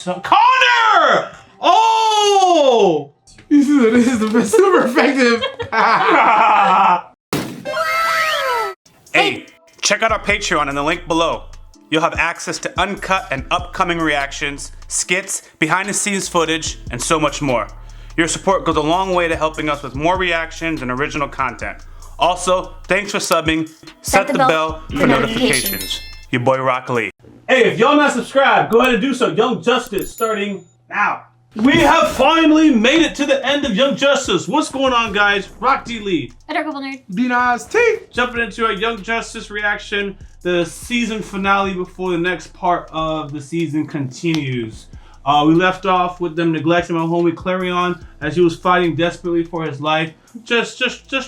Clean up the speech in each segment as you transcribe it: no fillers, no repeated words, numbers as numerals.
So, Connor! Oh! This is the best, super effective. Hey, check out our Patreon in the link below. You'll have access to uncut and upcoming reactions, skits, behind the scenes footage, and so much more. Your support goes a long way to helping us with more reactions and original content. Also, thanks for subbing. Set the bell for notifications. Your boy YaBoyRockLee. Hey, if y'all not subscribed, go ahead and do so. Young Justice starting now. We have finally made it to the end of Young Justice. What's going on, guys? Rock D. Lee. D-Nas T. Jumping into our Young Justice reaction, the season finale before the next part of the season continues. We left off with them neglecting my homie Clarion as he was fighting desperately for his life, just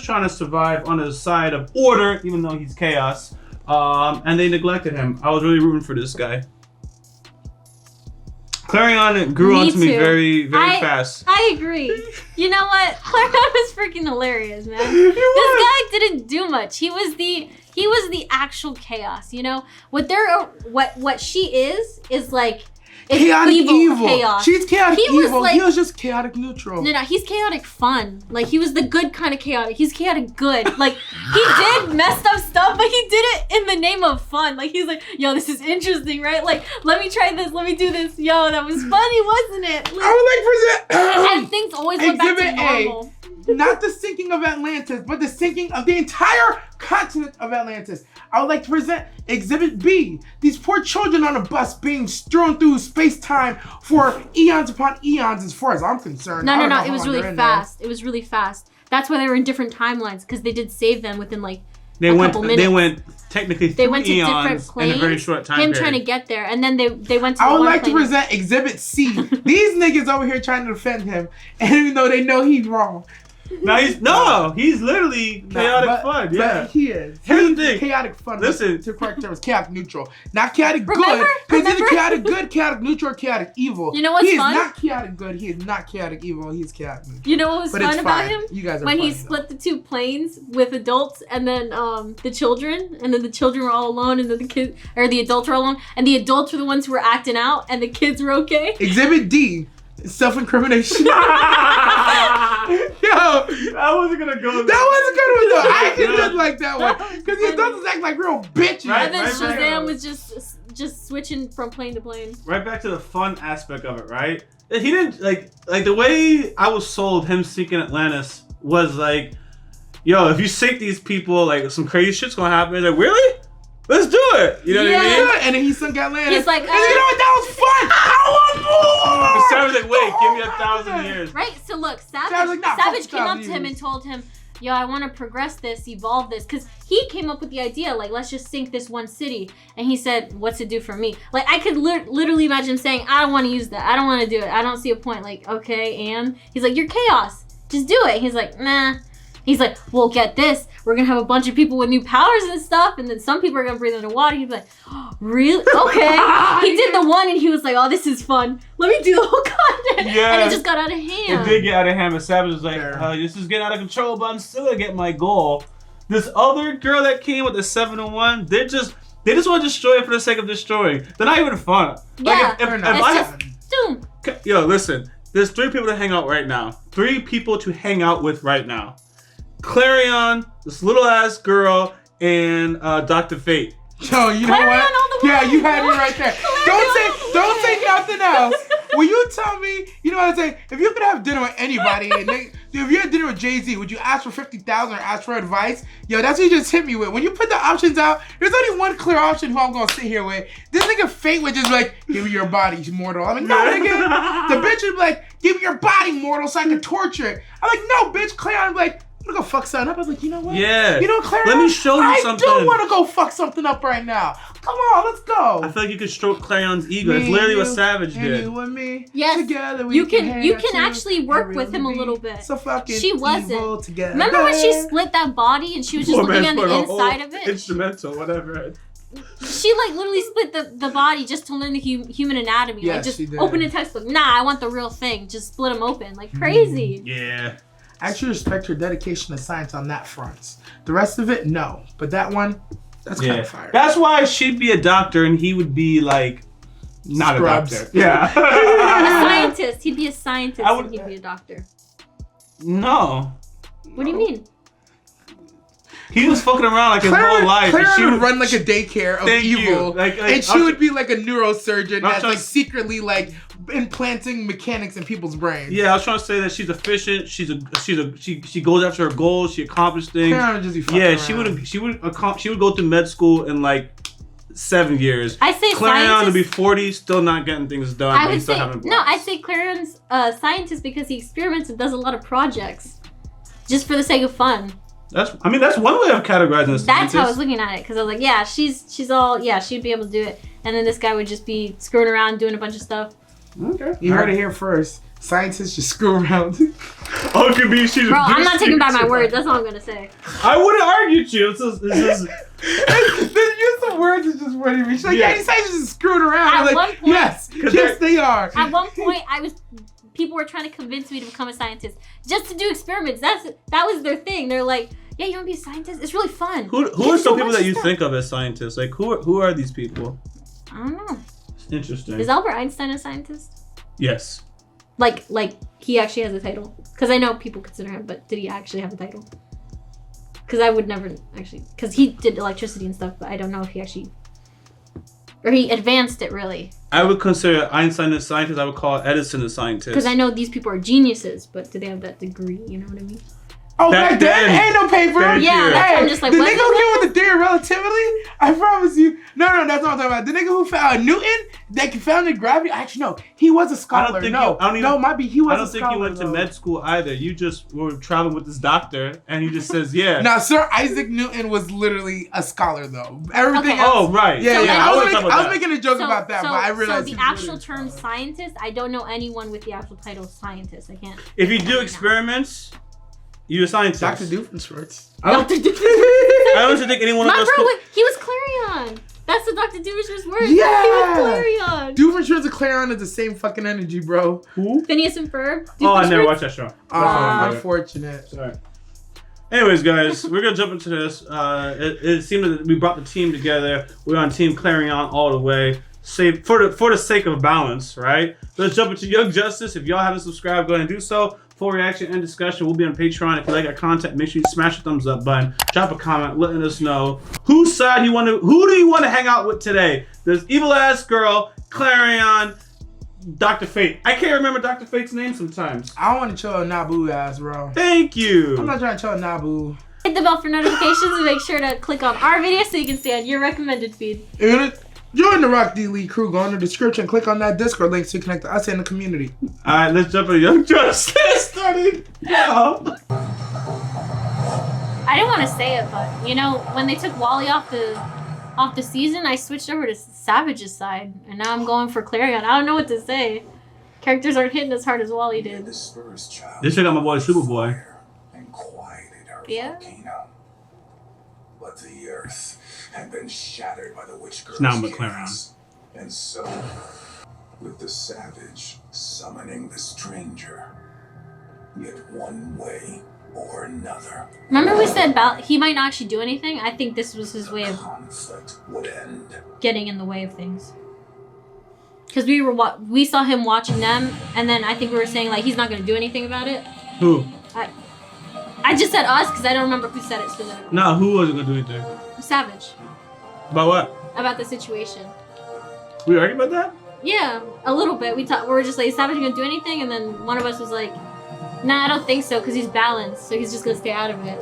trying to survive on the side of order, even though he's chaos. And they neglected him. I was really rooting for this guy. Clarion grew onto me very fast. I agree. You know what? Clarion was freaking hilarious, man. This guy didn't do much. He was the actual chaos. You know what she is like. It's chaotic evil. Chaos. She's chaotic evil. Like, he was just chaotic neutral. No, he's chaotic fun. Like, he was the good kind of chaotic. He's chaotic good. Like, he did messed up stuff, but he did it in the name of fun. Like, he's like, yo, this is interesting, right? Like, let me try this. Let me do this. Yo, that was funny, wasn't it? Like, I would like present and things always went back to normal. Not the sinking of Atlantis, but the sinking of the entire continent of Atlantis. I would like to present Exhibit B. These poor children on a bus being strewn through space-time for eons upon eons, as far as I'm concerned. No. It was really fast. It was really fast. That's why they were in different timelines, because they did save them within like a couple minutes. They went technically they went to different eons planes in a very short time him period. trying to get there, and then they went to I would one like plane. to present Exhibit C. These niggas over here trying to defend him, and even though they know he's wrong. He's literally chaotic fun. Yeah, but he is. Here's the thing. Chaotic fun. Listen, to correct terms, chaotic neutral, not chaotic good. Remember? Because either chaotic good, chaotic neutral, or chaotic evil. You know what's fun? He fun? is not chaotic good. He is not chaotic evil. He's chaotic neutral. You know what was fun about him? You guys are when funny, he split the two planes with adults and then the children, and then the children were all alone, and then the kids or the adults were alone, and the adults were the ones who were acting out, and the kids were okay. Exhibit D. Self-incrimination. Yo, I wasn't gonna go there. That was a good one though. I actually did like that one because the adults act like real bitches. Right, and then Shazam was just switching from plane to plane. Right back to the fun aspect of it, right? He didn't like the way I was sold him sinking Atlantis was like, yo, if you sink these people, like some crazy shit's gonna happen. Like, really? Let's do it. You know what I mean? And then he sunk Atlantis. He's like, and you know what? That was fun. I want more. Savage like, wait, give me 1,000 years. Right. So look, Savage came up to him and told him, yo, I want to progress this, evolve this, because he came up with the idea, like, let's just sink this one city. And he said, what's it do for me? Like, I could literally imagine him saying, I don't want to use that. I don't want to do it. I don't see a point. Like, okay, and he's like, you're chaos. Just do it. He's like, nah. He's like, well, get this. We're going to have a bunch of people with new powers and stuff. And then some people are going to breathe underwater. He's like, oh, really? Okay. He did the one and he was like, oh, this is fun. Let me do the whole content. Yeah. And it just got out of hand. It did get out of hand. And Savage was like, this is getting out of control, but I'm still going to get my goal. This other girl that came with the 701, they just want to destroy it for the sake of destroying. They're not even fun. Yeah. Like, yo, listen. There's 3 people to hang out right now. 3 people to hang out with right now. Clarion, this little ass girl, and Dr. Fate. Yo, you know what? Yeah, you had me right there. Don't say nothing else. Will you tell me? You know what I'm saying? If you could have dinner with anybody, if you had dinner with Jay-Z, would you ask for 50,000 or ask for advice? Yo, that's what you just hit me with. When you put the options out, there's only one clear option who I'm gonna sit here with. This nigga Fate would just be like, give me your body, mortal. I'm like, no, nigga. The bitch would be like, give me your body, mortal, so I can torture it. I'm like, no, bitch. Clarion would be like, I'm gonna go fuck something up. I was like, you know what? Yeah. You know, Clarion, let me show you something. I do want to go fuck something up right now. Come on, let's go. I feel like you could stroke Clarion's ego. It's literally what Savage did. You and me, yes. together you can actually work with him a little bit. So fucking she wasn't. evil together. Remember when she split that body and she was just looking on the inside of it? Instrumental, whatever. She like literally split the body just to learn the human anatomy. Yes, like just she did. open a textbook. Nah, I want the real thing. Just split them open like crazy. Yeah. I actually respect her dedication to science on that front. The rest of it, no. But that one, that's kind of fire. That's why she'd be a doctor and he would be like Not Scrubs. a doctor. Yeah. A scientist. He'd be a scientist and he'd be a doctor. No. What do you mean? He was fucking around like his whole life. Clara she would run like a daycare of evil, and she would be like a neurosurgeon that's like secretly like implanting mechanics in people's brains. Yeah, I was trying to say that she's efficient. She goes after her goals. She accomplished things. Clara would just be fucking around. she would go to med school in like 7 years. I say Clarion to be 40, still not getting things done. I would say I say Clarion's a scientist because he experiments and does a lot of projects, just for the sake of fun. That's one way of categorizing a scientist. That's how I was looking at it, because I was like, yeah, she's all, yeah, she'd be able to do it, and then this guy would just be screwing around doing a bunch of stuff. Okay, you heard it here first. Scientists just screw around. Oh, it could be she's. Bro, I'm not taking back my words. That's all I'm gonna say. I wouldn't argue you. The use of words is just funny to me. She's like, yeah, these scientists just screwing around. At like, one point, yes, they are. At one point, people were trying to convince me to become a scientist just to do experiments. That was their thing. They're like, yeah, you want to be a scientist? It's really fun. Who are some people that you think of as scientists? Like, who are these people? I don't know. Interesting. Is Albert Einstein a scientist? Yes. Like he actually has a title? Because I know people consider him, but did he actually have a title? Because I would never actually, because he did electricity and stuff, but I don't know if he actually, or he advanced it really. I would consider Einstein a scientist. I would call Edison a scientist. Because I know these people are geniuses, but do they have that degree? You know what I mean? Oh, back then, ain't no paper. Yeah, that's I'm just like, the nigga who came with the theory of relativity, I promise you. No, that's what I'm talking about. The nigga who found Newton, that founded gravity. Actually, no, he was a scholar. He was a scholar. I don't think he went to med school either. You just were traveling with this doctor, and he just says, yeah. Now, Sir Isaac Newton was literally a scholar, though. Everything else. Oh, right. Yeah. I was making a joke about that, but I realized. So the actual term scientist, I don't know anyone with the actual title scientist. I can't. If you do experiments. You're a scientist. Dr. Doofenshmirtz. Dr. Doofenshmirtz. I don't think anyone of us. He was Clarion. That's the Dr. Doofenshmirtz word. Yeah. He was Clarion. Doofenshmirtz and Clarion is the same fucking energy, bro. Who? Phineas and Ferb. Oh, I never watched that show. Unfortunate. Sorry. Anyways, guys, we're gonna jump into this. It seemed that we brought the team together. We're on Team Clarion all the way. For the sake of balance, right? Let's jump into Young Justice. If y'all haven't subscribed, go ahead and do so. Full reaction and discussion will be on Patreon. If you like our content, make sure you smash the thumbs up button. Drop a comment letting us know whose side who do you want to hang out with today? This evil ass girl, Clarion, Dr. Fate. I can't remember Dr. Fate's name sometimes. I want to chill Nabu ass, bro. Thank you. I'm not trying to chill Nabu. Hit the bell for notifications and make sure to click on our video so you can stay on your recommended feed. Join the YaBoyRockLee crew. Go in the description. Click on that Discord link to connect to us and the community. All right, let's jump into Young Justice. Starting now. I didn't want to say it, but you know, when they took Wally off the season, I switched over to Savage's side, and now I'm going for Clarion. I don't know what to say. Characters aren't hitting as hard as Wally did. This check out my boy Superboy. Yeah. But the earth had been shattered by the witch girl's now McLaren. And so, with the savage summoning the stranger, yet one way or another. Remember we said he might not actually do anything? I think this was his way of conflict would end. Getting in the way of things. Because we saw him watching them, and then I think we were saying like he's not going to do anything about it. Who? I just said us because I don't remember who said it specifically. No, who wasn't going to do anything? Savage. About what? About the situation. We argued about that? Yeah, a little bit. We were just like, is Savage gonna do anything? And then one of us was like, nah, I don't think so, because he's balanced, so he's just gonna stay out of it.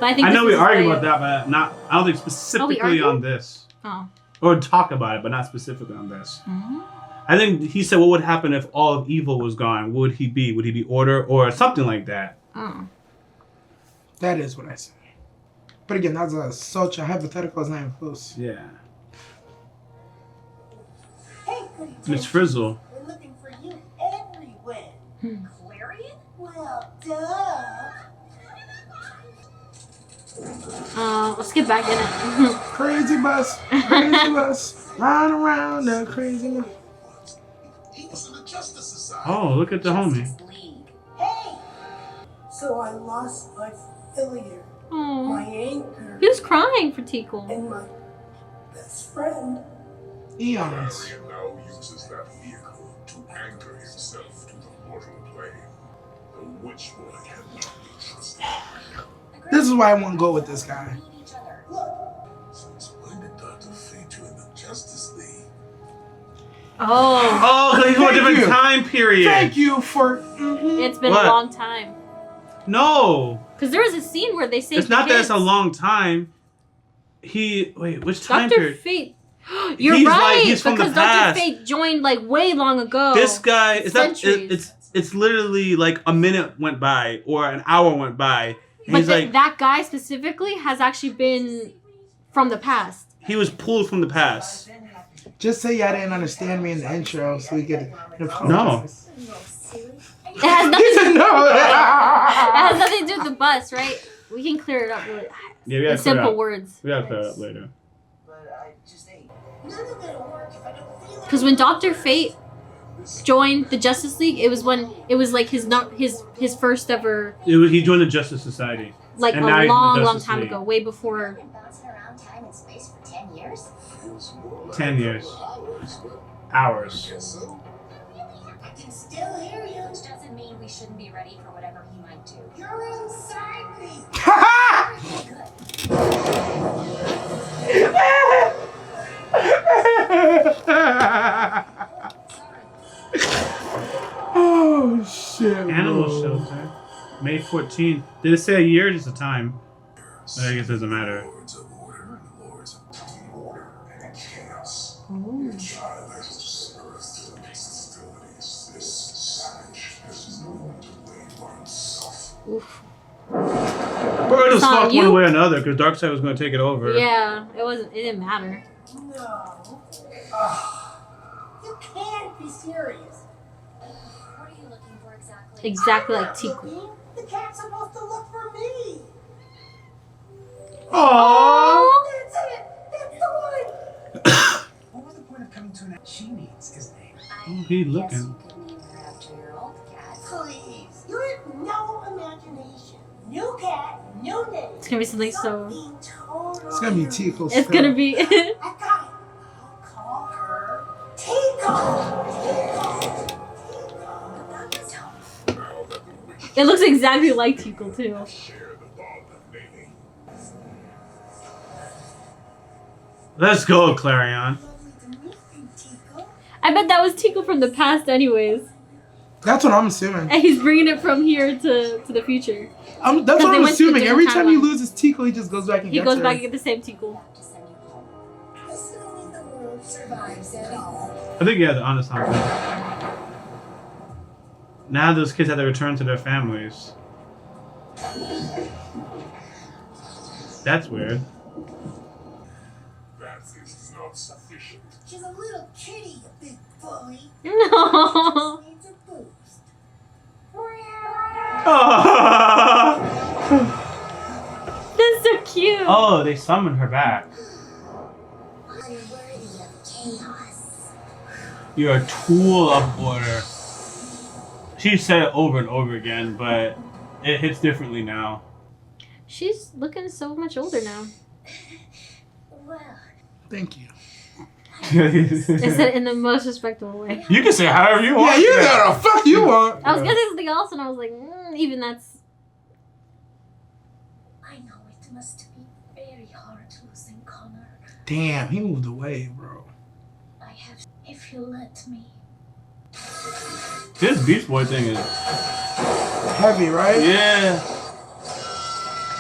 But I think I know we argued about that, but I don't think specifically on this. Oh. Or talk about it, but not specifically on this. Mm-hmm. I think he said, what would happen if all of evil was gone? Would he be order or something like that? Oh. That is what I said. But again, that's such a hypothetical, it's not even close. Yeah. Hey, Miss Frizzle. We're looking for you everywhere. Clarion? Well, duh. Let's get back in it. Crazy bus, ride around the crazy bus. He was in the Justice Society. Oh, look at the homie. Hey! So I lost my failure, my anchor, He was crying for Tikal. and my best friend. Eons. You know you uses that vehicle to anchor himself to the mortal plane. The witch boy cannot be trusted. This is why I won't go with this guy. Since when did Dr. Fate join the Justice League? Oh, because he's from a Thank different you. time period. Thank you for. it's been What? a long time. No, Because there was a scene where they saved it's not the that it's a kids. long time. Which time Dr. period? Fate. You're He's right, he's from the because past. Dr. Fate joined like way long ago. This guy is not. Centuries. It's literally like a minute went by or an hour went by. And But he's like that guy specifically has actually been from the past. he was pulled from the past. Just say y'all didn't understand me in the intro, so we could. No. It has nothing. He said no. It has nothing to do with the bus, right? We can clear it up really. Yeah, we In gotta clear it simple up. words. We gotta clear it up later. None of it'll work if I don't feel Because when Dr. Fate joined the Justice League, it was when it was like his first ever, He joined the Justice Society. like And now he's in the long Justice time League. ago, way before. been bouncing around time and space for 10 years? 10 years. Hours. Guess so. I can still hear you. Which doesn't mean we shouldn't be ready for whatever he might do. You're inside me. Oh shit. Animal bro. Shelter. May 14th. Did it say a year or just a time? I guess it doesn't matter. Lords of order and lords of order and chaos. Your child has served to the next hostilities. This savage has known to blame for himself. But it was It's on fucked you. one way or another because Darkseid was going to take it over. Yeah, it didn't matter. No. You can't be serious. What are you looking for exactly? Exactly I'm like not Tiku. looking. The cat's supposed to look for me. Aww. That's it. That's the one. What was the point of coming to an end? She needs his name. He Guess looking. you could name her after your old cat. Please. You have no imagination. New cat, new name. It's gonna be something so. Something totally It's gonna be new. Tico's. It's gonna be. I got it. I'll call her Tico. It looks exactly like Tickle too. Share the bond of naming. Let's go, Clarion. Lovely to meet you, Tico. I bet that was Tickle from the past, anyways, That's what I'm assuming. and he's bringing it from here to the future. That's 'Cause what they I'm went to assuming. Every different time he timelines. loses Tico, he just goes back and He gets goes her. back and get the same Tickle. To send you home. Assuming the world survives at all. I think you have the honest something. Now those kids have to return to their families. That's weird. That is not sufficient. She's a little kitty, you big bully. No. Needs a boost. That's so cute. Oh, they summoned her back. Unworthy of chaos. You're a tool of order. She said it over and over again, but it hits differently now. She's looking so much older now. Well, Thank you. It's said in the most respectable way. You can say however you want. Yeah, you know the fuck you want. I was gonna say something else, and I was like, even that's. I know it must be very hard losing Connor. Damn, he moved away, bro. I have, if you let me. This Beast Boy thing is. Heavy, right? Yeah.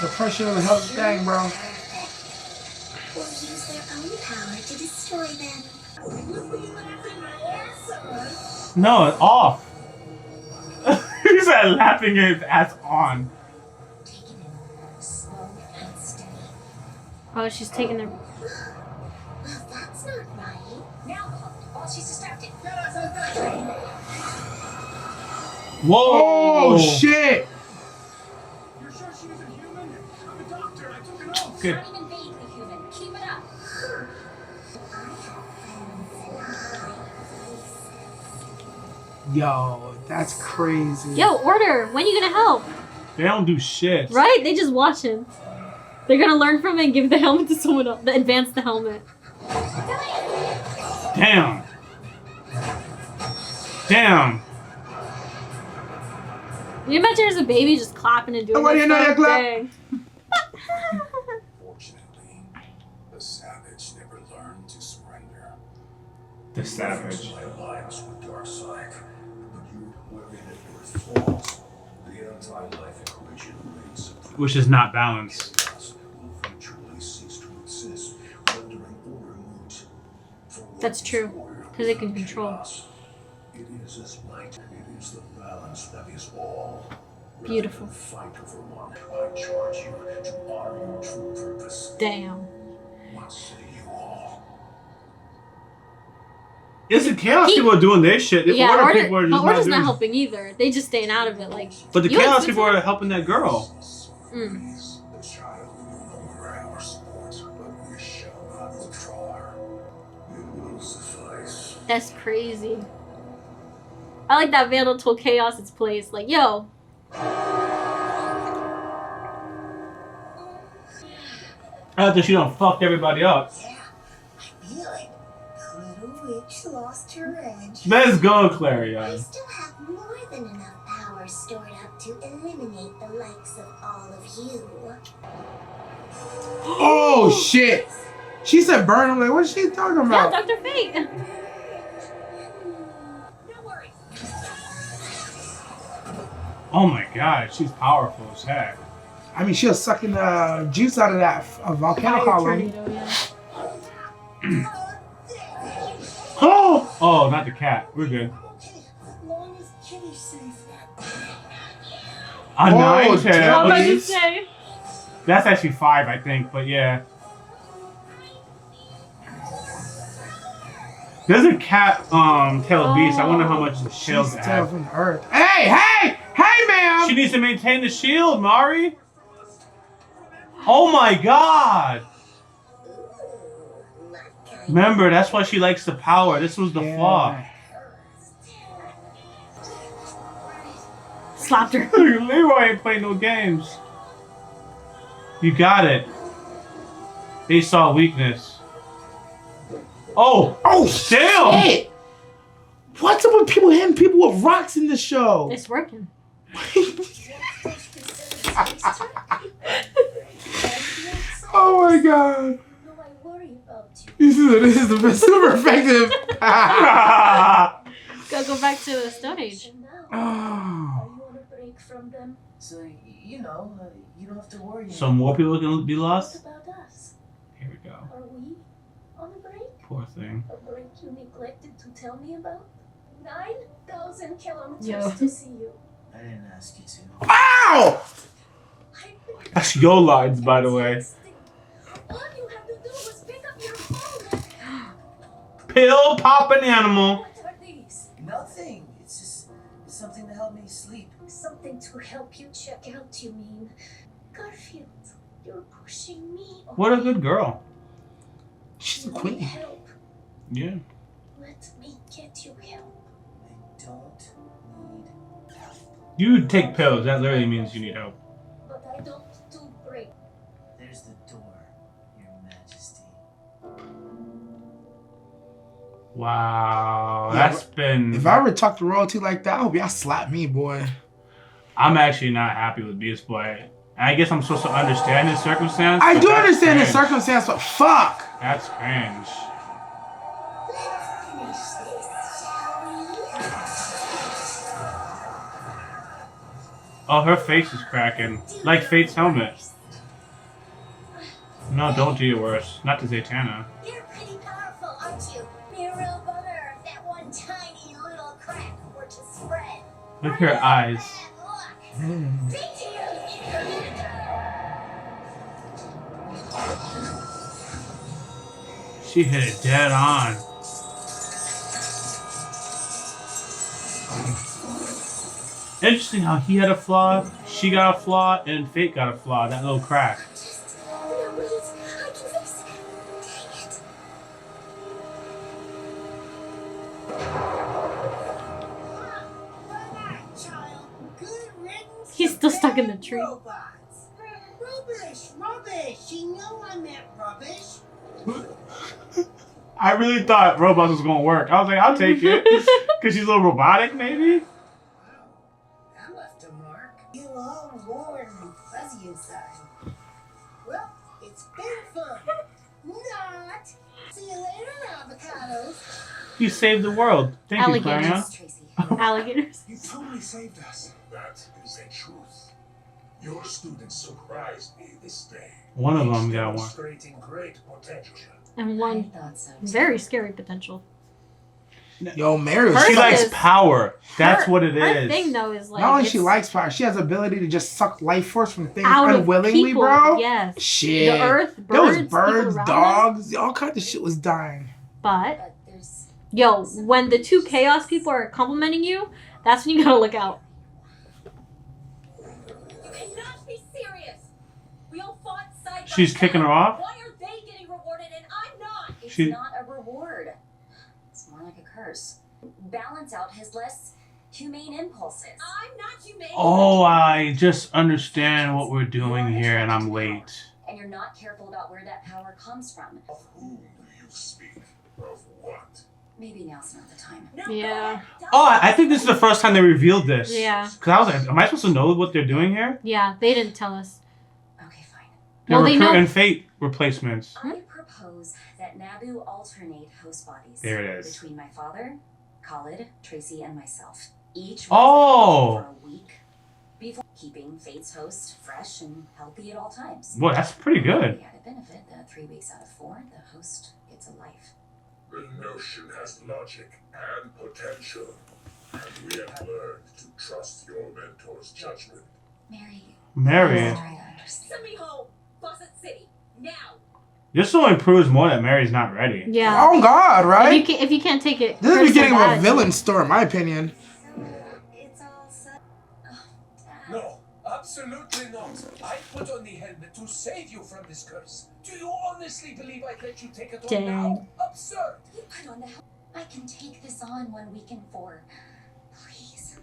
The pressure of the hell thing, bro. or use their own power to destroy them. No, it's off. He said laughing his ass on. Take it in, slow and steady. Oh, she's taking their. Well, that's not right. Now, while she's distracted. Whoa! Oh, shit! You're sure she isn't human? I'm a doctor. I took an oath. Good. Not even vaguely human. Keep it up. Yo, that's crazy. Yo, Order, when you gonna help? They don't do shit. Right? They just watch him. They're gonna learn from it and give the helmet to someone else. Advance the helmet. Damn. Damn. Can you imagine there's a baby just clapping and doing Oh, why do you know stuff? that clap? Dang. Fortunately, the savage never learned to surrender. The savage. My alliance with Darkseid, but you were in it with flaws. The anti-life equation remains supreme. Which is not balanced. Chaos will eventually cease to exist, rendering order moot. For what That's is true, order 'cause it can without control. chaos? It is as light. It is the balance that is all. Beautiful. Rather than fight over one. I charge you to honor your true purpose. Damn. What say you all? It's the chaos He- people are doing their shit. The Yeah, order people are just but Order's not doing- helping either. They just staying out of it. Like, But the You chaos exist- people are helping that girl. Mm. The child will no longer have our support, but we shall not withdraw her. It will suffice. That's crazy. I like that Vandal told Chaos its place. Like, yo, After she done fucked everybody up. Yeah, I feel it. The little witch lost her edge. Let's go, I Clarion. still have more than enough power stored up to eliminate the likes of all of you. Oh shit! She said burn. I'm like, what's she talking yeah, about? Dr. Fate. Don't worry. Oh my god, she's powerful as heck. I mean, she was sucking the juice out of that volcano Fire column. tornado, yeah. Oh! Oh, not the cat. We're good. Okay, as long as Kitty's safe. A Oh, nine What tail. did you Please. say? That's actually 5, I think, but yeah. There's a cat tail beast. I wonder how much the shield She's tail has. from the earth. Hey, hey, hey, ma'am! She needs to maintain the shield, Mari. Oh my god! Remember, that's why she likes the power. This was the Yeah. flaw. Slapped her. Leroy ain't playing no games. You got it. They saw weakness. Oh! Oh, Damn! shit! What's up with people hitting people with rocks in the show? It's working. Oh my god! You know I worry about you. This is super effective. Gotta go back to the Stone Age. So now, Oh. are you on a break from them? So, you know, you don't have to worry. So more people can be What lost? about us? Here we go. Are we on a break? Poor thing. A break you neglected to tell me about? 9,000 kilometers Yo. to see you. I didn't ask you to. Ow! That's your lines, by the way. All you had to do was pick up your phone. Pill popping animal. What are these? Nothing. It's just something to help me sleep. Something to help you check out, you mean? Garfield, you're pushing me. What a good girl. She's a You need queen. help. Yeah. Let me get you help. I don't need help. You take pills. That literally means you need help. But I don't do break. There's the door, Your Majesty. Wow. Yeah, That's been. If I ever talk to royalty like that, I hope y'all slap me, boy. I'm actually not happy with Beast Boy. I guess I'm supposed to understand his circumstance. I but do that's understand the cringe. circumstance, but fuck! That's cringe. Let's finish this, shall we? Oh, her face is cracking. Like Fate's helmet. No, don't do your worst. Not to Zatanna. You're pretty powerful, aren't you? Be a real bummer if that one tiny little crack were to spread. Look at her eyes. Bad luck. Details She hit it dead on. Interesting how he had a flaw, she got a flaw, and Fate got a flaw. That little crack. No, wait. I can fix it. Dang it. He's still stuck in the tree. Robots. Rubbish, rubbish. You know I meant rubbish. I really thought robots was gonna work. I was like, I'll take it. Because she's a little robotic, maybe? That left a mark. You all warm and fuzzy inside. Well, it's been fun. Not. See you later, avocados. You saved the world. Thank you, Clarion. Alligators. Tracy. Alligators. You totally saved us. That is the truth. Your students surprised me this day. One of them got one. Demonstrating great potential. And I one thought so. very scary potential. Yo, Mary, Hers She is- likes power. That's what it Her is. thing though is like not only it's she likes power, she has the ability to just suck life force from things out of unwillingly, people. bro. Yes. Shit. The earth, birds, there was people birds, around dogs, all kinds of shit was dying. But But there's yo, when the two chaos people are complimenting you, that's when you gotta look out. You cannot be serious. We all fought side by She's side. kicking her off? Why are they getting rewarded and I'm not? it's She- not a reward. It's more like a curse. Balance out his less humane impulses. I'm not humane. Oh, I just understand what we're doing here and I'm late. And you're not careful about where that power comes from. Of whom do you speak? Of what? Maybe now's not the time. No, Yeah. Oh, I think this is the first time they revealed this. Yeah. Because I was like, am I supposed to know what they're doing here? Yeah, they didn't tell us. Okay, fine. They're Well, they know- recruiting fate replacements. I propose that Naboo alternate host bodies. There it is. Between my father, Khalid, Tracy, and myself. Each Oh. for a week. Before keeping Fate's host fresh and healthy at all times. Boy, that's pretty good. The added benefit that 3 weeks out of 4, the host gets a life. The notion has logic and potential. And we have learned to trust your mentor's judgment. Mary. Mary. Try to understand. Send me home. Faucet City. Now. This only proves more that Mary's not ready. Yeah. Oh God, right? If you can't take it, This is the criticism beginning of a attitude. villain story, in my opinion. It's all set. Oh, Dad. No, absolutely not. I put on the helmet to save you from this curse. Do you honestly believe I'd let you take it on Dang. now? Absurd. You put on the helmet. I can take this on 1 week in 4. Please.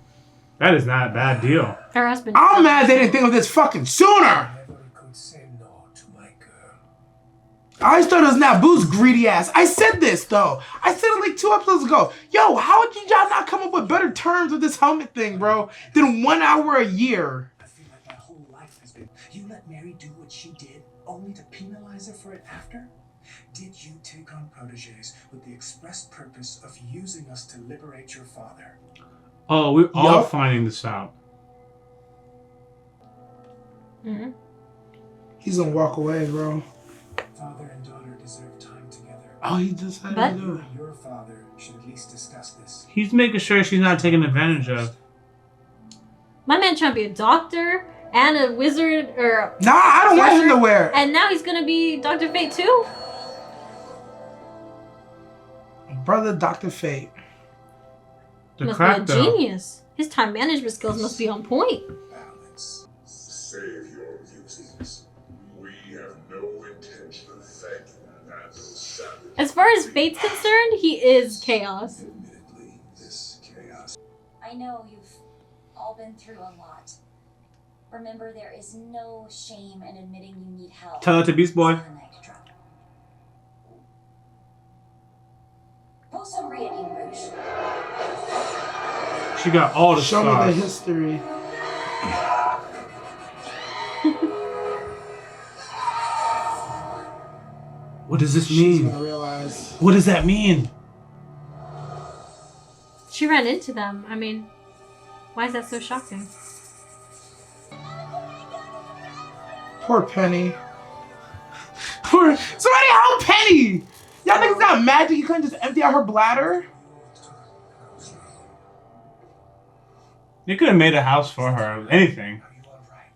That is not a bad deal. Her husband. I'm mad they didn't think of this fucking sooner. Never could say no to my girl. I thought it was Naboo's greedy ass. I said this though. I said it like 2 episodes ago. Yo, how would y'all not come up with better terms with this helmet thing, bro, than 1 hour a year? I feel like my whole life has been. You let Mary do what she did, only to penalize her for it after? Did you take on proteges with the express purpose of using us to liberate your father? Oh, we're all Yup. finding this out. Mhm. He's gonna walk away, bro. Father and daughter deserve time together. Oh, he decided But- to do it. Your father should at least discuss this. He's making sure she's not taken advantage of. My man trying to be a doctor and a wizard, or Nah, I don't want him to wear it. and now he's gonna be Dr. Fate too. Brother Dr. Fate. The Must crack be a though. genius. His time management skills must be on point. Balance. Save your musings. We have no intention of thanking that savage. As far as Fate's concerned, he is chaos. Admittedly, this chaos. I know you've all been through a lot. Remember, there is no shame in admitting you need help. Tell it to Beast Boy. It's a night drop. Post summary at Eden Rouge. She got all the Show me the sauce. history. What does this She's mean? gonna realize. What does that mean? She ran into them. I mean, why is that so shocking? Poor Penny. Poor. Somebody help Penny! Y'all think it's not magic? You couldn't just empty out her bladder? You could have made a house for her. Anything. Are you all right?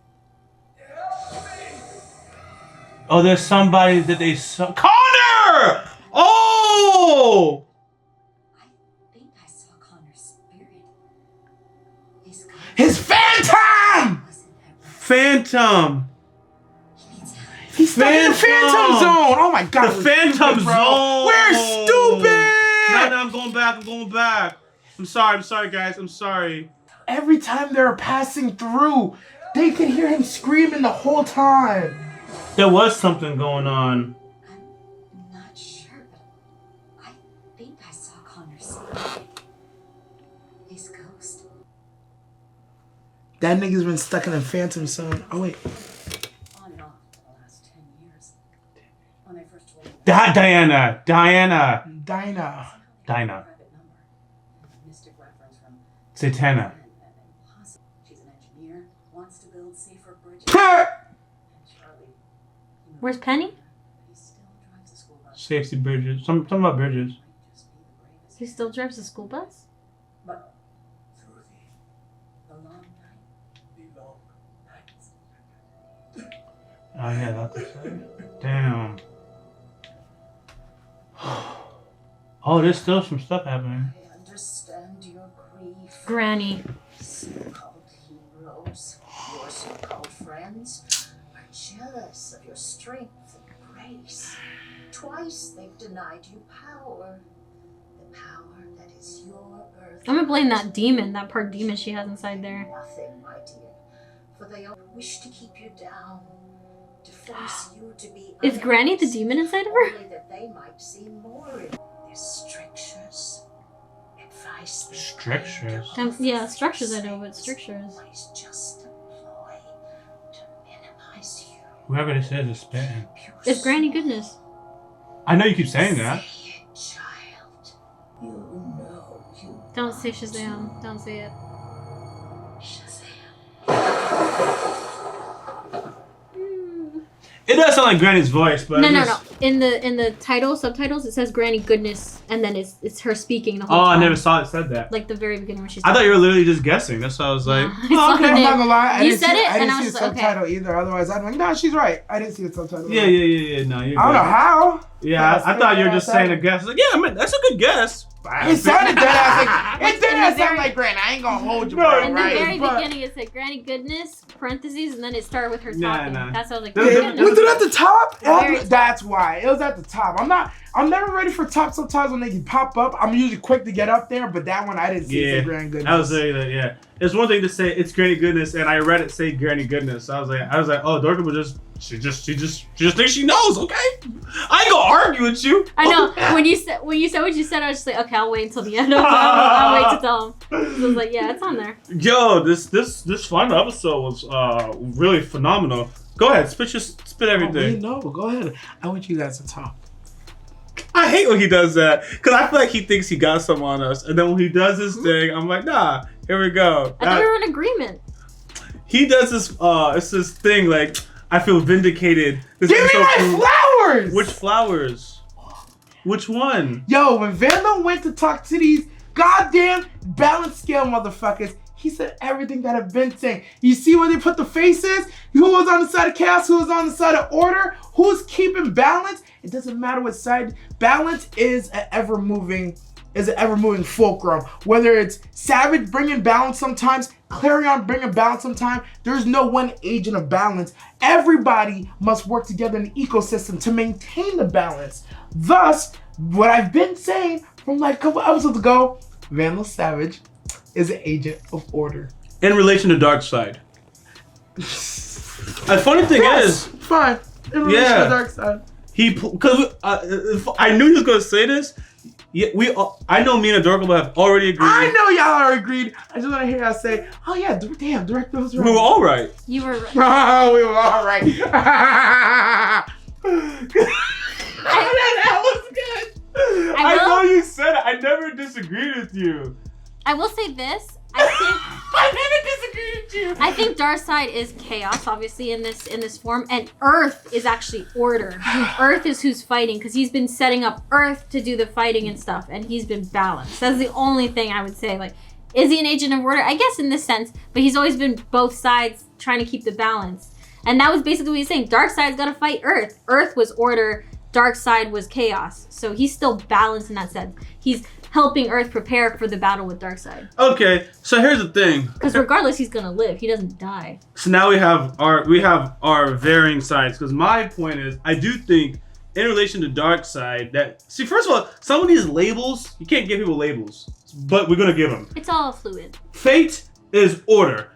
Oh, there's somebody that they saw. Connor! Oh! I think I saw Connor's spirit. He's gone. His phantom! Wasn't that right? Phantom. He needs help. He's stuck in the phantom zone! Oh my god. The we're Phantom stupid, bro. Zone. We're stupid! No, I'm going back. I'm sorry, guys. I'm sorry. Every time they're passing through, they can hear him screaming the whole time. There was something going on. I'm not sure, but That nigga's been stuck in a Phantom Zone. Oh wait. On and off for the last 10 years. When I first told him Diana. Dinah. Dinah. private number, mystic reference from Satana. she's an engineer, wants to build safer bridges. Huh. And Charlie, Where's Penny? he still drives a school bus. Safety bridges. Something about bridges. Might just be the bravest. He still drives a school bus? But Through the long night, the long nights. Oh yeah, that's the damn. Oh, there's still some stuff happening. I understand your grief. Granny. So-called heroes, your so-called friends, are jealous of your strength and grace. Twice they've denied you power. The power that is your earth. I'm gonna blame that demon, that part demon she has inside there. Nothing, my dear. For they all wish to keep you down. To force you to be Is Granny the demon inside of her? only that they might see more in their strictures. Advice they Strictures? Yeah, structures I know, but strictures. always just employ to minimize you. Whoever this is spitting. It's Granny Goodness. I know you keep saying that. Say it, child. You know you Don't say Shazam. Don't say it. It does sound like Granny's voice, but No. In the subtitles, it says Granny Goodness, and then it's her speaking the whole Oh, time. I never saw it said that. Like the very beginning when she's. I thought you were literally just guessing. That's why I was like, No. oh, okay. I'm not gonna lie. I You didn't said see, it, I and didn't I see was the just like, subtitle either. Otherwise, I'd be like, no, she's right. I didn't see the subtitle. Yeah. No, you're I don't know good. how. Yeah, I thought you were just saying a guess. Like, yeah, man, that's a good guess. It sounded dead ass like it did In not the sound very- like Granny. I ain't gonna hold you, No, bro. In the Right? very But- beginning, it said Granny Goodness, parentheses, and then it started with her Nah, talking. nah. That's what I was like. There- Granny there- Goodness. Was it at the top? Very That's why. It was at the top. I'm never ready for top sometimes when they can pop up. I'm usually quick to get up there, but that one I didn't see it say Granny Goodness. I was saying that. Yeah, it's one thing to say it's Granny Goodness, and I read it say Granny Goodness. So I was like, oh, Dorothy was she just thinks she knows. Okay, I ain't gonna argue with you. I know when you said what you said, I was just like, okay, I'll wait until the end. I'll wait to tell him. So I was like, yeah, it's on there. Yo, this final episode was really phenomenal. Go ahead, spit everything. No, go ahead. I want you guys to talk. I hate when he does that because I feel like he thinks he got some on us, and then when he does his thing, I'm like, nah, here we go. I thought we were in agreement. He does this. It's this thing like I feel vindicated. This Give me episode my proved- flowers! Which flowers? Which one? Yo, when Vandal went to talk to these goddamn balance scale motherfuckers, he said everything that I've been saying. You see where they put the faces? Who was on the side of chaos? Who was on the side of order? Who's keeping balance? It doesn't matter what side. Balance is an ever-moving fulcrum. Whether it's Savage bringing balance sometimes, Clarion bringing balance sometimes, there's no one agent of balance. Everybody must work together in the ecosystem to maintain the balance. Thus, what I've been saying from like a couple episodes ago, Vandal Savage is an agent of order. In relation to Darkseid. The funny thing is, Fine. In relation Yeah. to Dark Side. because I knew he was gonna say this. Yeah, I know me and Adorable have already agreed. I know y'all are agreed. I just want to hear y'all say, oh yeah, damn, director was right. We were all right. You were right. Oh, we were all right. That was good. I will- know you said it. I never disagreed with you. I will say this. I never disagreed with you. think Darkseid is chaos, obviously in this form, and Earth is actually order. Earth is who's fighting because he's been setting up Earth to do the fighting and stuff, and he's been balanced. That's the only thing I would say. Like, is he an agent of order? I guess in this sense, but he's always been both sides trying to keep the balance, and that was basically what he's saying. Darkseid's got to fight Earth. Earth was order. Darkseid was chaos. So he's still balanced in that sense. He's helping Earth prepare for the battle with Darkseid. Okay, so here's the thing. Because regardless, he's gonna live. He doesn't die. So now we have our varying sides. Because my point is, I do think in relation to Darkseid that first of all, some of these labels you can't give people labels, but we're gonna give them. It's all fluid. Fate is order.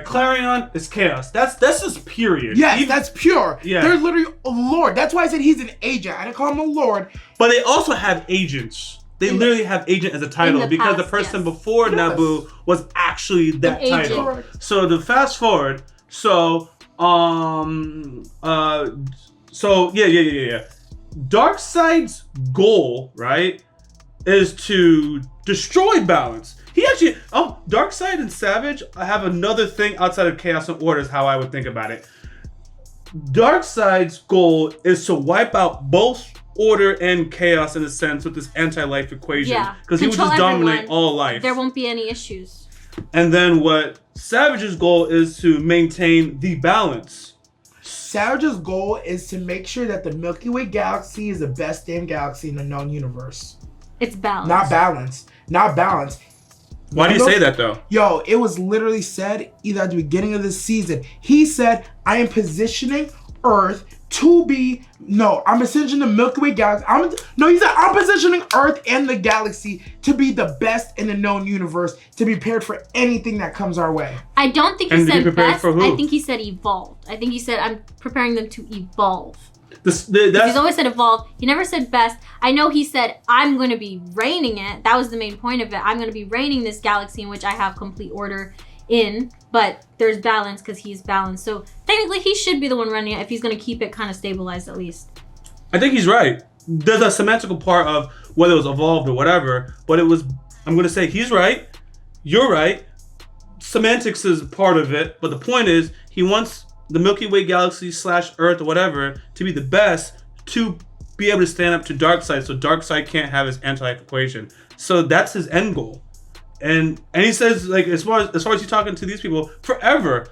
Clarion is chaos. That's just period. Yes, that's pure. Yeah. They're literally a lord. That's why I said he's an agent. I didn't call him a lord. But they also have agents. They literally have agent as a title because the person before Naboo was actually that title. Correct. So to fast forward, so Darkseid's goal, right, is to destroy balance. He actually, Darkseid and Savage have another thing outside of Chaos and Order is how I would think about it. Darkseid's goal is to wipe out both Order and Chaos in a sense with this anti-life equation. Yeah. Because he would just dominate all life. There won't be any issues. And then what Savage's goal is to maintain the balance. Savage's goal is to make sure that the Milky Way galaxy is the best damn galaxy in the known universe. It's balanced. Not balanced. Not balanced. Why do you say that though? Yo, it was literally said either at the beginning of this season. He said, I am positioning Earth to be, I'm positioning the Milky Way galaxy. He said, I'm positioning Earth and the galaxy to be the best in the known universe, to be prepared for anything that comes our way. I don't think he And to be said prepared best. for who? I think he said evolved. I think he said, I'm preparing them to evolve. He's He's always said evolve. He never said best. I know he said, I'm going to be reigning it. That was the main point of it. I'm going to be reigning this galaxy in which I have complete order in, but there's balance because he's balanced. So technically he should be the one running it if he's going to keep it kind of stabilized at least. I think he's right. There's a semantical part of whether it was evolved or whatever, but I'm going to say he's right, you're right. Semantics is part of it, but the point is he wants the Milky Way galaxy / Earth or whatever to be the best to be able to stand up to Darkseid so Darkseid can't have his anti-life equation. So that's his end goal. And he says, like, as far as he's talking to these people, forever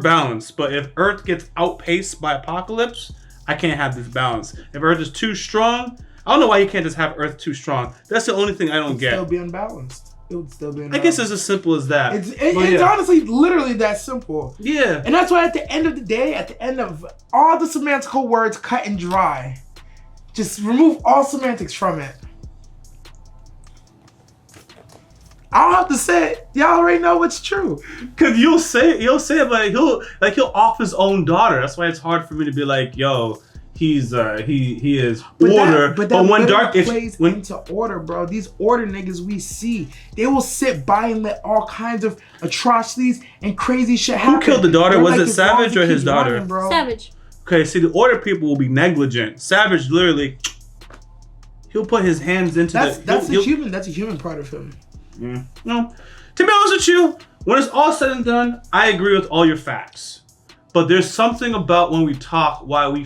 balance. But if Earth gets outpaced by Apocalypse, I can't have this balance. If Earth is too strong, I don't know why you can't just have Earth too strong. That's the only thing I don't get. It would still be unbalanced. It would still be unbalanced. I guess it's as simple as that. It's honestly literally that simple. Yeah. And that's why at the end of the day, at the end of all the semantical words cut and dry, just remove all semantics from it. I don't have to say it. Y'all already know what's true. Cause he'll say it, but he'll off his own daughter. That's why it's hard for me to be like, yo, he is order. But when dark plays into order, bro. These order niggas we see, they will sit by and let all kinds of atrocities and crazy shit happen. Who killed the daughter? They're Was like, it as long Savage as or it his keeps daughter? running, bro. Savage. Okay, see, the order people will be negligent. Savage literally, he'll put his hands into That's a human part of him. Yeah. No, to be honest with you, when it's all said and done, I agree with all your facts. But there's something about when we talk why we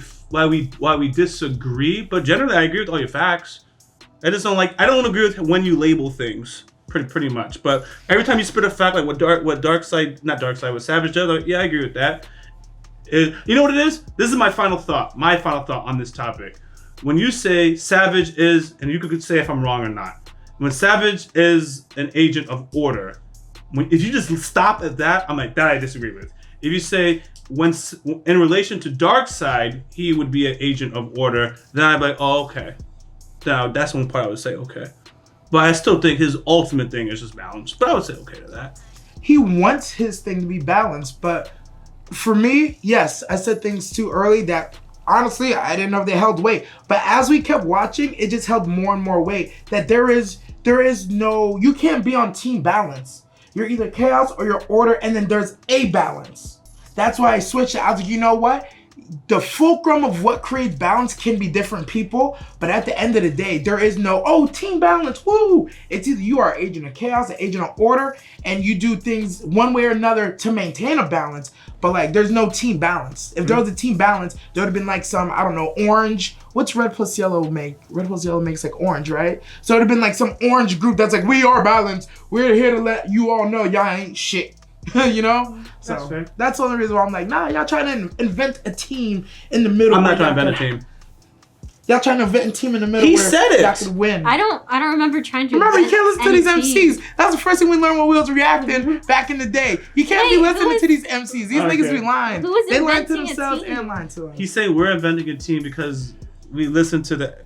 disagree. But generally, I agree with all your facts. I don't agree with when you label things. Pretty much. But every time you spit a fact, like what Savage does, like, yeah, I agree with that. You know what it is? This is my final thought. My final thought on this topic. When you say Savage is, and you could say if I'm wrong or not. When Savage is an agent of order, if you just stop at that, I'm like, that I disagree with. If you say, when in relation to Darkseid, he would be an agent of order, then I'm like, oh, okay. Now, that's one part I would say, okay. But I still think his ultimate thing is just balance. But I would say okay to that. He wants his thing to be balanced, but for me, yes, I said things too early that honestly, I didn't know if they held weight. But as we kept watching, it just held more and more weight. That there is no, you can't be on team balance. You're either chaos or you're order, and then there's a balance. That's why I switched it. I was like, you know what? The fulcrum of what creates balance can be different people, but at the end of the day, there is no, team balance, woo! It's either you are an agent of chaos, an agent of order, and you do things one way or another to maintain a balance, but like, there's no team balance. If there was a team balance, there would have been like some, I don't know, orange. What's red plus yellow make? Red plus yellow makes like orange, right? So it would have been like some orange group that's like, we are balanced. We're here to let you all know y'all ain't shit. You know? So that's the only reason why I'm like, nah, y'all trying to invent a team in the middle. I'm not trying to invent a team. Y'all trying to invent a team in the middle. He where said it. Y'all could win. I don't remember trying to. Remember, you can't listen to these MCs. That was the first thing we learned when we was reacting back in the day. You can't be listening to these MCs. These niggas be lying. They lying to themselves and lying to us. He's saying we're inventing a team because we listen to the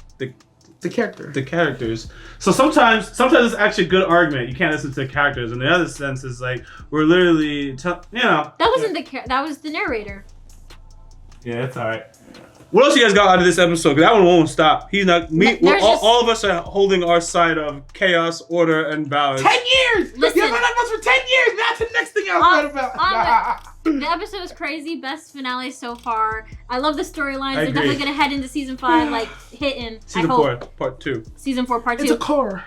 characters. So sometimes it's actually a good argument. You can't listen to the characters. And the other sense is like we're literally, That wasn't that was the narrator. Yeah, it's alright. What else you guys got out of this episode? Because that one won't stop. He's not. All of us are holding our side of chaos, order, and balance. 10 years. Listen. You've been with us for 10 years. That's the next thing I was going about. The episode is crazy. Best finale so far. I love the storylines. They're agree. definitely gonna head into season 5 like hitting. Season 4, part 2. Season 4, part 2. It's a core,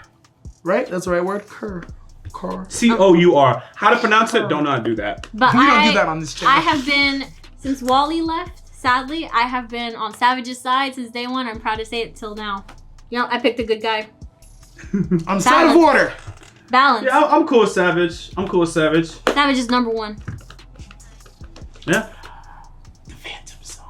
right? That's the right word. Core. COUR. How to pronounce it? Don't not do that. But We don't do that on this channel. I have been since Wally left. Sadly, I have been on Savage's side since day one. I'm proud to say it till now. You know, I picked a good guy. On the side of order. Balance. Yeah, I'm cool with Savage. Savage is number 1. Yeah. The Phantom Zone.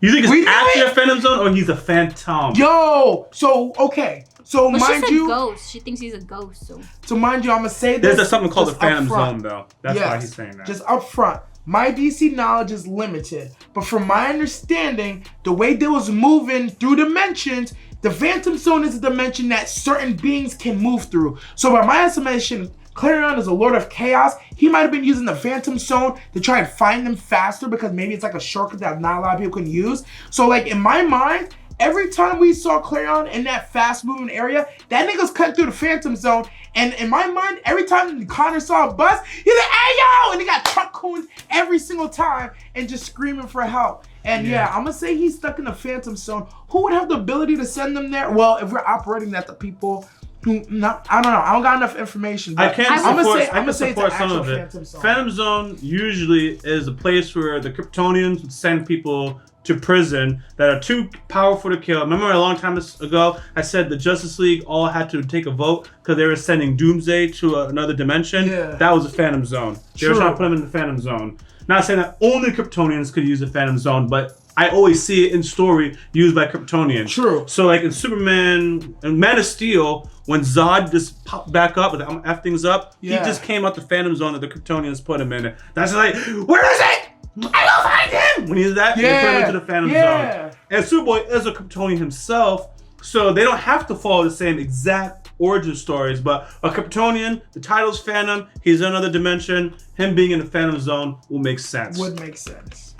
You think We it's know actually it. a Phantom Zone or he's a phantom? Yo, so okay. So But she mind said you, ghost. She thinks he's a ghost. So mind you, I'm gonna say this. There's something called the just Phantom up front. Zone, though. That's why he's saying that. Just up front, my DC knowledge is limited, but from my understanding, the way they was moving through dimensions, the Phantom Zone is a dimension that certain beings can move through. So by my estimation, Clarion is a Lord of Chaos. He might have been using the Phantom Zone to try and find them faster because maybe it's like a shortcut that not a lot of people can use. So like in my mind, every time we saw Clarion in that fast-moving area, that nigga's cutting through the Phantom Zone. And in my mind, every time Connor saw a bus, he's like, "Hey yo!" And he got truck coons every single time and just screaming for help. And yeah, I'm gonna say he's stuck in the Phantom Zone. Who would have the ability to send them there? Well, if we're operating that, the people who I don't know. I don't got enough information. I But can I'm gonna say support it's some an actual of it. Phantom Zone. Phantom Zone usually is a place where the Kryptonians would send people to prison that are too powerful to kill. Remember a long time ago, I said the Justice League all had to take a vote because they were sending Doomsday to another dimension? Yeah. That was a Phantom Zone. They were trying to put him in the Phantom Zone. Not saying that only Kryptonians could use the Phantom Zone, but I always see it in story used by Kryptonians. True. So like in Superman and Man of Steel, when Zod just popped back up and I'm F things up, he just came out the Phantom Zone that the Kryptonians put him in. That's like, where is it? I will find him! When he did that, they put him into the Phantom Zone. And Superboy is a Kryptonian himself, so they don't have to follow the same exact origin stories, but a Kryptonian, the title's Phantom, he's in another dimension, him being in the Phantom Zone will make sense. Would make sense.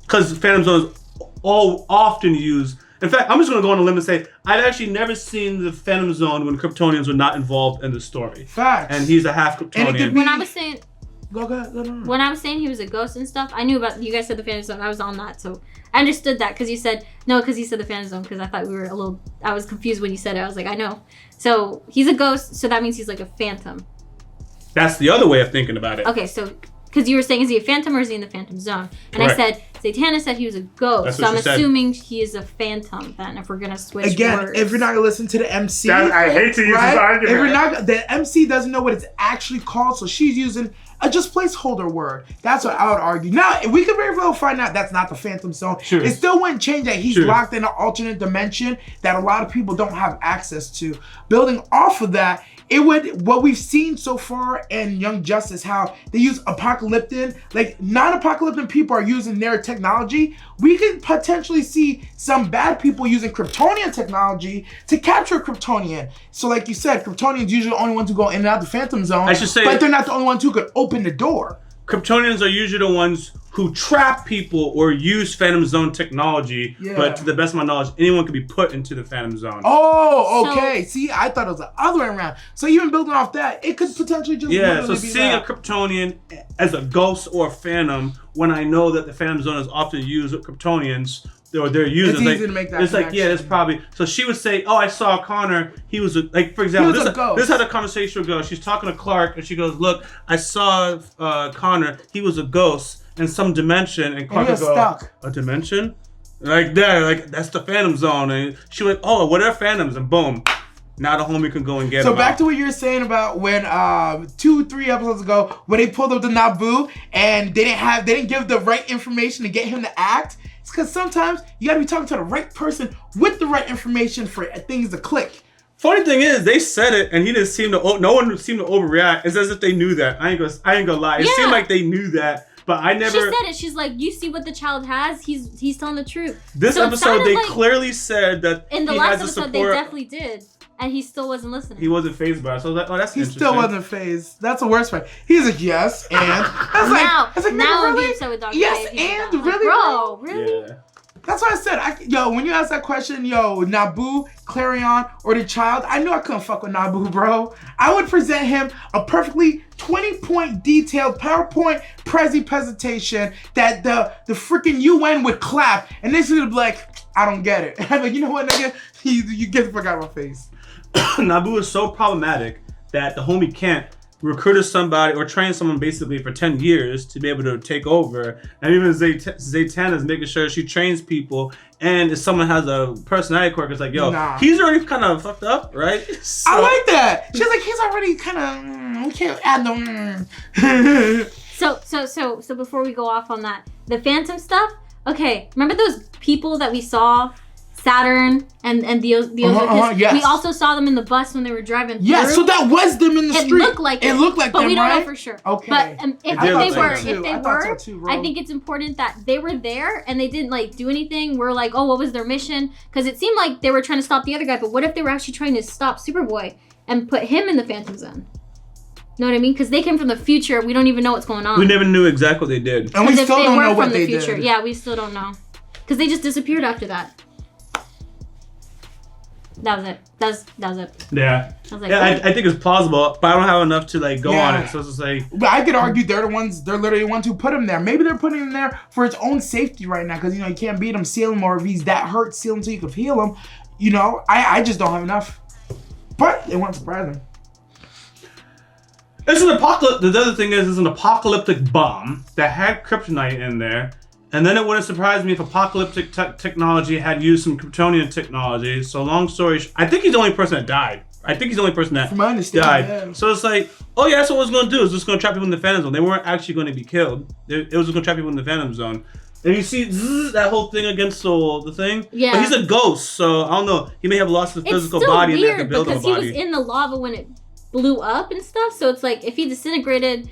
Because the Phantom Zone is often used. In fact, I'm just going to go on a limb and say, I've actually never seen the Phantom Zone when Kryptonians were not involved in the story. Facts. And he's a half Kryptonian. when I was saying Go. when I was saying he was a ghost and stuff, I knew about, you guys said the Phantom Zone, I was on that, so I understood that because you said, no, because he said the Phantom Zone, because I thought we were I was confused when you said it, I was like, I know. So he's a ghost, so that means he's like a phantom. That's the other way of thinking about it. Okay, so, because you were saying, is he a phantom or is he in the Phantom Zone? And Correct. I said, Zatanna said he was a ghost, That's so what I'm she said. assuming he is a phantom then, if we're going to switch Again, words. if you're not gonna listen to the MC, I hate to use this right? argument. If you're not, the MC doesn't know what it's actually called, so she's using a just placeholder word. That's what I would argue. Now, if we could very well find out that's not the Phantom Zone, Sure. it still wouldn't change that he's Sure. locked in an alternate dimension that a lot of people don't have access to. Building off of that, it would, what we've seen so far in Young Justice, how they use apocalyptic, like non-apocalyptic people are using their technology. We could potentially see some bad people using Kryptonian technology to capture Kryptonian. So like you said, Kryptonians usually the only ones who go in and out the Phantom Zone, I should say- but they're not the only ones who could open the door. Kryptonians are usually the ones who trap people or use Phantom Zone technology, but to the best of my knowledge, anyone can be put into the Phantom Zone. Oh, okay. See, I thought it was the other way around. So even building off that, it could potentially just Yeah, literally so be seeing that. a Kryptonian as a ghost or a Phantom, when I know that the Phantom Zone is often used with Kryptonians, or they're using, It's easy to make that it's like, yeah, connection. it's probably, so she would say, oh, I saw Connor, he was, like, for example, He was this a ghost. is how the conversation would go. She's talking to Clark, and she goes, look, I saw Connor, he was a ghost in some dimension, and Clark he would was go, stuck. a dimension? Like that, like, that's the Phantom Zone, and she went, oh, what are Phantoms? And boom. Now the homie can go and get So him back out. to what you were saying about when 2-3 episodes ago when they pulled up the Naboo and they didn't give the right information to get him to act. It's because sometimes you gotta be talking to the right person with the right information for things to click. Funny thing is, they said it, and he didn't seem to. No one seemed to overreact. It's as if they knew that. I ain't gonna lie. It seemed like they knew that, but I never. She said it. She's like, you see what the child has. He's telling the truth. This So it episode, sounded they like- clearly said that In the he last has a episode, support. they definitely did. and he still wasn't listening. He wasn't phased by it. So I was like, oh, that's He interesting. still wasn't phased. That's the worst part. He's like, yes, and I was like, now I'm really? upset with Dr. Yes, Dave. and really, bro, really? Yeah. That's why I said, yo, when you asked that question, yo, Naboo, Clarion, or the child, I knew I couldn't fuck with Naboo, bro. I would present him a perfectly 20-point detailed PowerPoint presentation that the freaking UN would clap, and this would be like, I don't get it. I'm like, you know what, nigga? You get the fuck out of my face. Naboo is so problematic that the homie can't recruit somebody or train someone basically for 10 years to be able to take over. And even Zatanna is making sure she trains people. And if someone has a personality quirk, it's like, yo, he's already kind of fucked up, right? So, I like that. She's like, he's already kind of, we can't add no. So before we go off on that, the Phantom stuff, okay, remember those people that we saw? Saturn and the yes. We also saw them in the bus when they were driving through. Yeah, so that was them in the street. It looked like it looked like but them, we don't right? know for sure. Okay. But if they were, too, I think it's important that they were there and they didn't like do anything. We're like, oh, what was their mission? Because it seemed like they were trying to stop the other guy, but what if they were actually trying to stop Superboy and put him in the Phantom Zone? Know what I mean? Because they came from the future. We don't even know what's going on. We never knew exactly what they did. And we still don't know what they did. did. Yeah, we still don't know. Because they just disappeared after that. That was it. That was it. Yeah. I was like, I think it's plausible, but I don't have enough to like go on it. So it's just like. But I could argue they're literally the ones who put him there. Maybe they're putting him there for his own safety right now, because you can't beat him, seal him, or if he's that hurt, seal him so you can heal him. I just don't have enough. But it won't surprise him. It's an apocalypse. The other thing is, it's an apocalyptic bomb that had kryptonite in there. And then it wouldn't surprise me if apocalyptic technology had used some Kryptonian technology. So long story I think he's the only person that died. I think he's the only person that died. Yeah. So it's like, oh yeah, that's what it was going to do. It's just going to trap people in the Phantom Zone. They weren't actually going to be killed. It was just going to trap people in the Phantom Zone. And you see that whole thing against the thing. Yeah. But he's a ghost, so I don't know. He may have lost his physical body and they have to build him a body. Because he was in the lava when it blew up and stuff. So it's like, if he disintegrated...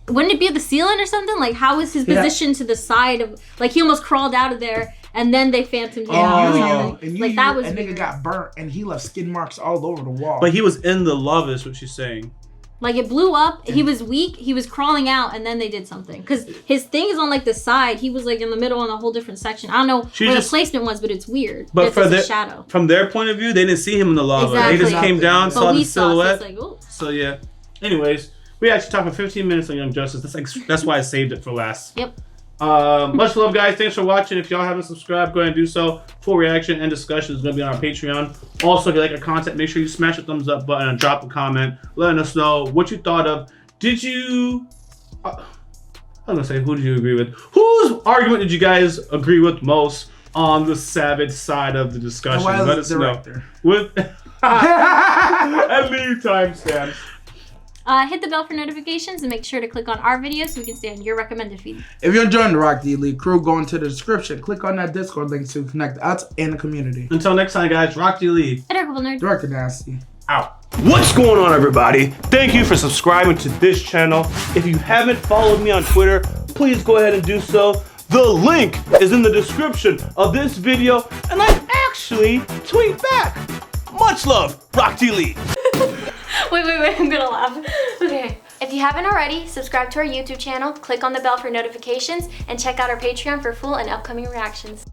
Wouldn't it be at the ceiling or something? Like, how was his position to the side of... Like, he almost crawled out of there, and then they phantomed him. That was nigga got burnt, and he left skin marks all over the wall. But he was in the lava, is what she's saying. Like, it blew up. He was weak. He was crawling out, and then they did something. Because his thing is on, like, the side. He was, like, in the middle on a whole different section. I don't know where the placement was, but it's weird. But shadow. From their point of view, they didn't see him in the lava. Exactly. They just came down, saw the silhouette. So, it's like, so, yeah. Anyways... We actually talked for 15 minutes on Young Justice. That's why I saved it for last. Yep. Much love, guys. Thanks for watching. If y'all haven't subscribed, go ahead and do so. Full reaction and discussion is going to be on our Patreon. Also, if you like our content, make sure you smash the thumbs up button and drop a comment, letting us know what you thought of. Did you... I was going to say, who did you agree with? Whose argument did you guys agree with most on the Savage side of the discussion? Let us know. With and leave timestamps. Hit the bell for notifications and make sure to click on our video so we can stay on your recommended feed. If you're enjoying the Rock D League crew, go into the description. Click on that Discord link to connect us and the community. Until next time, guys, Rock D League. Director Nasty. Out. What's going on, everybody? Thank you for subscribing to this channel. If you haven't followed me on Twitter, please go ahead and do so. The link is in the description of this video, and I actually tweet back. Much love, Rock D League. Wait, I'm gonna laugh. Okay. If you haven't already, subscribe to our YouTube channel, click on the bell for notifications, and check out our Patreon for full and upcoming reactions.